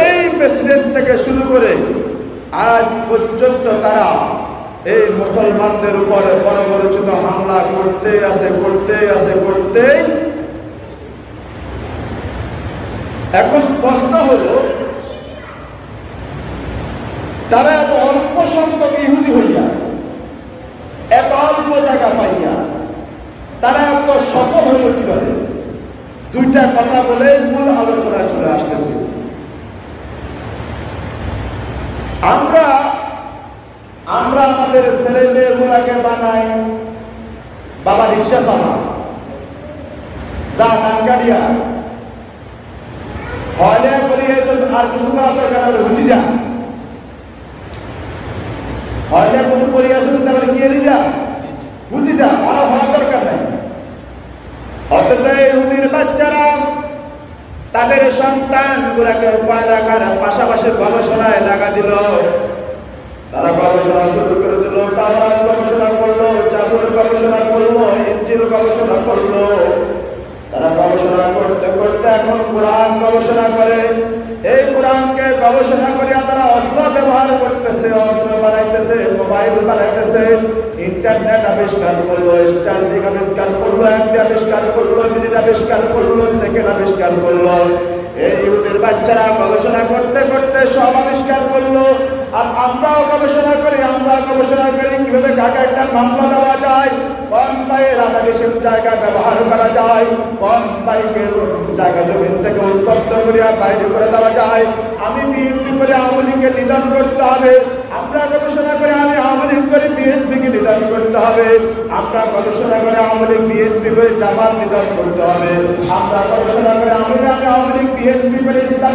এই প্রেসিডেন্ট থেকে শুরু করে আজ পর্যন্ত তারা এই মুসলমানদের উপরে বর্বরোচিত হামলা করতে আছে। এখন প্রশ্ন হলো, তারা এত অল্প সংখ্যক ইহুদি হইয়া, এত অল্প জায়গা পাইয়া তারা এত সফল হইল কিভাবে? দুইটা কথা বলে মূল আলোচনায় চলে আসতেছি। আমরা আমাদের ছেলে মেয়েগুলাকে বানাই বাবা রিক্সা চালা, যা ডাঙ্গাড়িয়া হলে করিয়ে আর কিছু করা দরকার হলে বুঝি যা, হলে কোনো করিয়া শুধু তাহলে কে যা বুঝি যা, ভালো হওয়ার দরকার নাই। অথচ ইহুদির বাচ্চারা তাদের সন্তান গুলাকে পড়ালেখার পাশাপাশি গবেষণায় লাগা দিল। তারা গবেষণা শুরু করে দিল, তাওরাত গবেষণা করলো, জাবুর গবেষণা করলো, ইনজিল গবেষণা করলো। তারা গবেষণা করতে করতে এখন কোরআন গবেষণা করে। এই কোরআনকে গবেষণা করিয়া তারা অস্ত্র ব্যবহার করতেছে, অস্ত্র বানাইতেছে, মোবাইল বানাইতেছে, ইন্টারনেট আবিষ্কার করলো, স্টারলিংক আবিষ্কার করলো, এমডি আবিষ্কার করলো, মিনিট আবিষ্কার করলো, সেকেন্ড আবিষ্কার করলো। এই ইহুদির বাচ্চারা গবেষণা করতে করতে সব আবিষ্কার করলো। আর আমরাও গবেষণা করি কিভাবে কাকে একটা মামলা দেওয়া যায়, কোন পায়ে রাধাদেশের জায়গা ব্যবহার করা যায়, কোন পাইকে জায়গা জমিন থেকে উৎপত্ত করিয়া বাইরে করে দেওয়া যায়। আমি বিএনপি করে আওয়ামী লীগকে নিধন করতে হবে, আমরা গবেষণা করে আমি আওয়ামী লীগ করে বিএনপিকে নিধন করতে হবে, আমরা গবেষণা করে আওয়ামী লীগ বিএনপি করে জামাত নিধন করতে হবে, আমরা গবেষণা করে আমি আওয়ামী লীগ বিএনপি করে ইসলাম